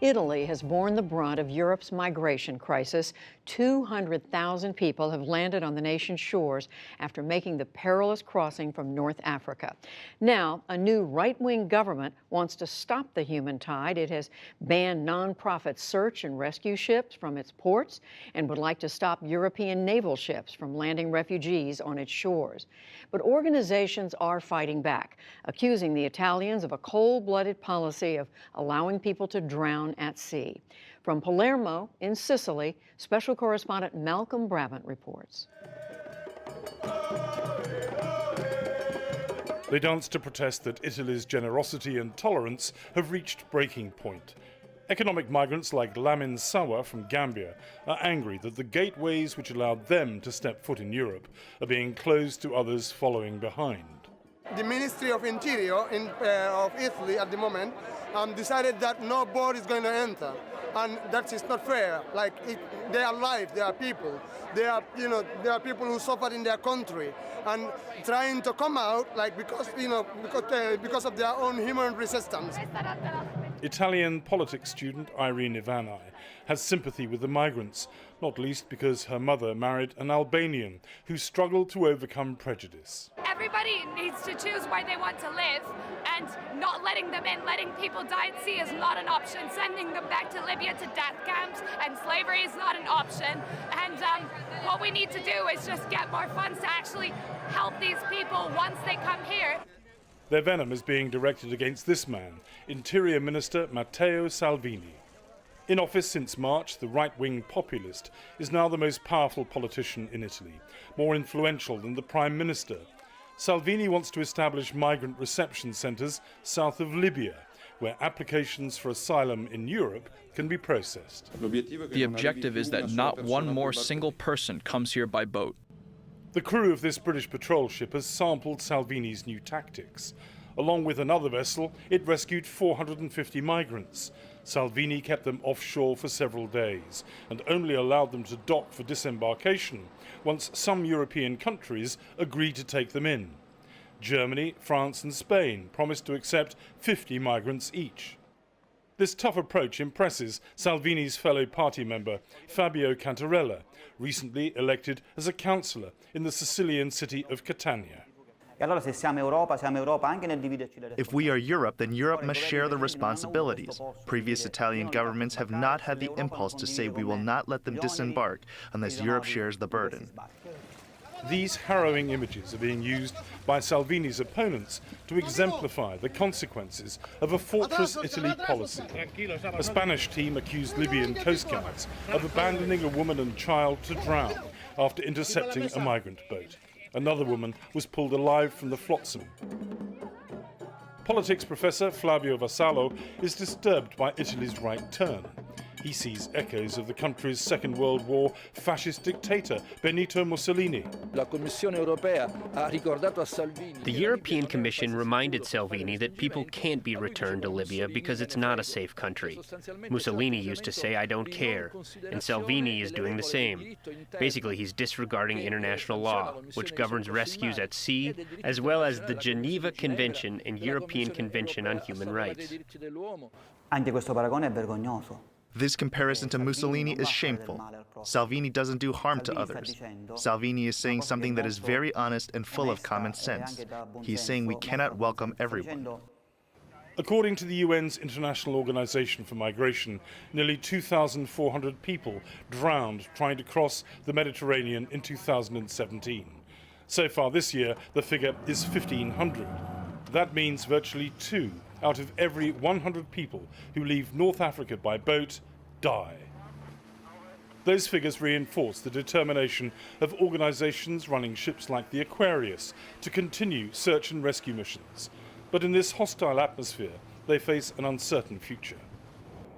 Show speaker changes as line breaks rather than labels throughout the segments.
Italy has borne the brunt of Europe's migration crisis. 200,000 people have landed on the nation's shores after making the perilous crossing from North Africa. Now, a new right-wing government wants to stop the human tide. It has banned nonprofit search and rescue ships from its ports and would like to stop European naval ships from landing refugees on its shores. But organizations are fighting back, accusing the Italians of a cold-blooded policy of allowing people to drown at sea. From Palermo in Sicily, special correspondent Malcolm Brabant reports.
They dance to protest that Italy's generosity and tolerance have reached breaking point. Economic migrants like Lamin Sawa from Gambia are angry that the gateways which allowed them to step foot in Europe are being closed to others following behind.
The Ministry of Interior of Italy at the moment decided that no boat is going to enter, and that is not fair. Like, they are alive, they are people. They are people who suffered in their country and trying to come out, like, because of their own human resistance.
Italian politics student Irene Ivani has sympathy with the migrants, not least because her mother married an Albanian who struggled to overcome prejudice.
Everybody needs to choose where they want to live, and not letting them in, letting people die at sea is not an option. Sending them back to Libya to death camps and slavery is not an option. And what we need to do is just get more funds to actually help these people once they come here.
Their venom is being directed against this man, Interior Minister Matteo Salvini. In office since March, the right-wing populist is now the most powerful politician in Italy, more influential than the Prime Minister. Salvini wants to establish migrant reception centres south of Libya, where applications for asylum in Europe can be processed.
The objective is that not one more single person comes here by boat.
The crew of this British patrol ship has sampled Salvini's new tactics. Along with another vessel, it rescued 450 migrants. Salvini kept them offshore for several days and only allowed them to dock for disembarkation once some European countries agreed to take them in. Germany, France and Spain promised to accept 50 migrants each. This tough approach impresses Salvini's fellow party member, Fabio Cantarella, recently elected as a councillor in the Sicilian city of Catania.
If we are Europe, then Europe must share the responsibilities. Previous Italian governments have not had the impulse to say we will not let them disembark unless Europe shares the burden.
These harrowing images are being used by Salvini's opponents to exemplify the consequences of a Fortress Italy policy. A Spanish team accused Libyan coast guards of abandoning a woman and child to drown after intercepting a migrant boat. Another woman was pulled alive from the flotsam. Politics professor Flavio Vassallo is disturbed by Italy's right turn. He sees echoes of the country's Second World War fascist dictator Benito Mussolini.
The European Commission reminded Salvini that people can't be returned to Libya because it's not a safe country. Mussolini used to say, "I don't care," and Salvini is doing the same. Basically, he's disregarding international law, which governs rescues at sea, as well as the Geneva Convention and European Convention on Human Rights.
Anche questo paragone è vergognoso. This comparison to Mussolini is shameful. Salvini doesn't do harm to others. Salvini is saying something that is very honest and full of common sense. He's saying we cannot welcome everyone.
According to the UN's International Organization for Migration, nearly 2,400 people drowned trying to cross the Mediterranean in 2017. So far this year, the figure is 1,500. That means virtually 2 out of every 100 people who leave North Africa by boat die. Those figures reinforce the determination of organizations running ships like the Aquarius to continue search and rescue missions. But in this hostile atmosphere, they face an uncertain future.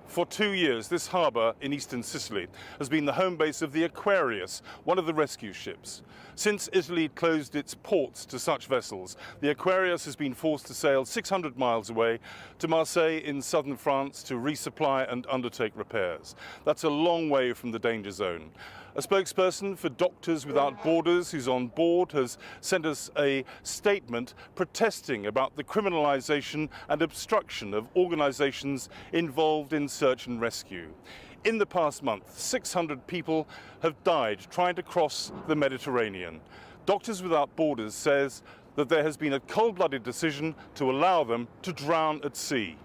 For 2 years, this harbour in eastern Sicily has been the home base of the Aquarius, one of the rescue ships. Since Italy closed its ports to such vessels, the Aquarius has been forced to sail 600 miles away to Marseille in southern France to resupply and undertake repairs. That's a long way from the danger zone. A spokesperson for Doctors Without Borders who's on board has sent us a statement protesting about the criminalisation and obstruction of organisations involved in search and rescue. In the past month, 600 people have died trying to cross the Mediterranean. Doctors Without Borders says that there has been a cold-blooded decision to allow them to drown at sea.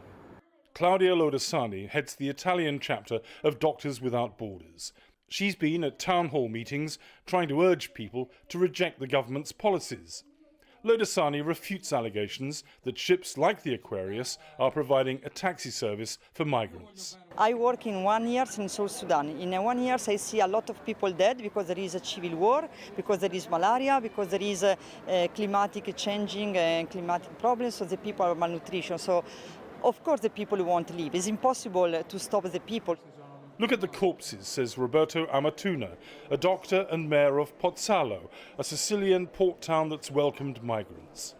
Claudia Lodesani heads the Italian chapter of Doctors Without Borders. She's been at town hall meetings trying to urge people to reject the government's policies. Lodesani refutes allegations that ships like the Aquarius are providing a taxi service for migrants.
I work in 1 year in South Sudan. In 1 year I see a lot of people dead because there is a civil war, because there is malaria, because there is climatic changing and climatic problems, so the people are malnutrition. So of course the people won't leave. It's impossible to stop the people.
Look at the corpses, says Roberto Amatuna, a doctor and mayor of Pozzallo, a Sicilian port town that's welcomed migrants.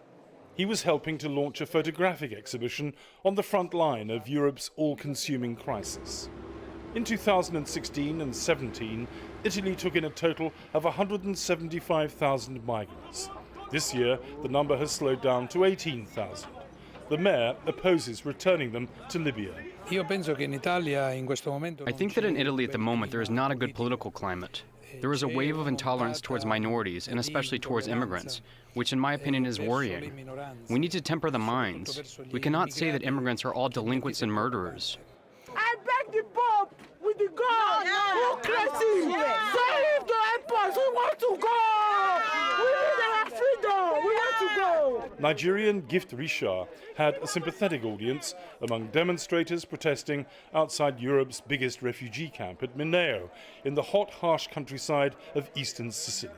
He was helping to launch a photographic exhibition on the front line of Europe's all-consuming crisis. In 2016 and 17, Italy took in a total of 175,000 migrants. This year, the number has slowed down to 18,000. The mayor opposes returning them to Libya.
I think that in Italy at the moment there is not a good political climate. There is a wave of intolerance towards minorities and especially towards immigrants, which in my opinion is worrying. We need to temper the minds. We cannot say that immigrants are all delinquents and murderers.
I beg the Pope with the God who crazy. Save the help us. We want to go. We need our freedom. We want to go.
Nigerian Gift Richard had a sympathetic audience among demonstrators protesting outside Europe's biggest refugee camp at Mineo in the hot, harsh countryside of eastern Sicily.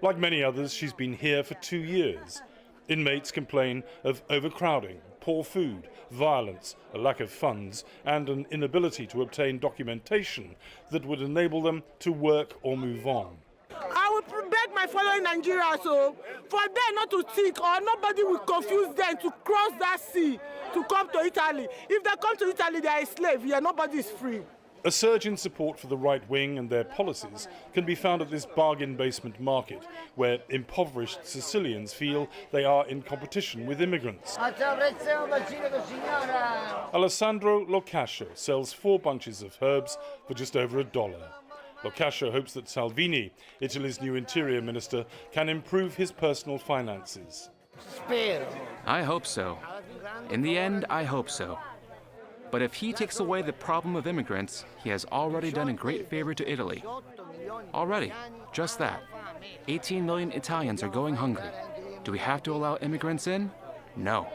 Like many others, she's been here for 2 years. Inmates complain of overcrowding, poor food, violence, a lack of funds, and an inability to obtain documentation that would enable them to work or move on.
I would beg my fellow in Nigeria so for them not to think or nobody will confuse them to cross that sea to come to Italy. If they come to Italy, they are a slave. Here, nobody is free.
A surge in support for the right wing and their policies can be found at this bargain basement market, where impoverished Sicilians feel they are in competition with immigrants. Alessandro Locascio sells 4 bunches of herbs for just over $1. Locascio hopes that Salvini, Italy's new interior minister, can improve his personal finances.
I hope so. In the end, I hope so. But if he takes away the problem of immigrants, he has already done a great favor to Italy. Already, just that. 18 million Italians are going hungry. Do we have to allow immigrants in? No.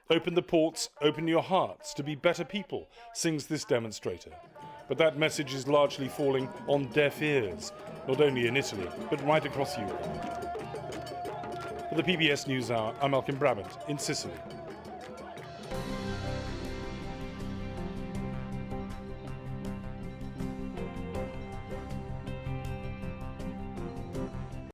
Open the ports, open your hearts to be better people, sings this demonstrator. But that message is largely falling on deaf ears, not only in Italy, but right across Europe. For the PBS NewsHour, I'm Malcolm Brabant in Sicily.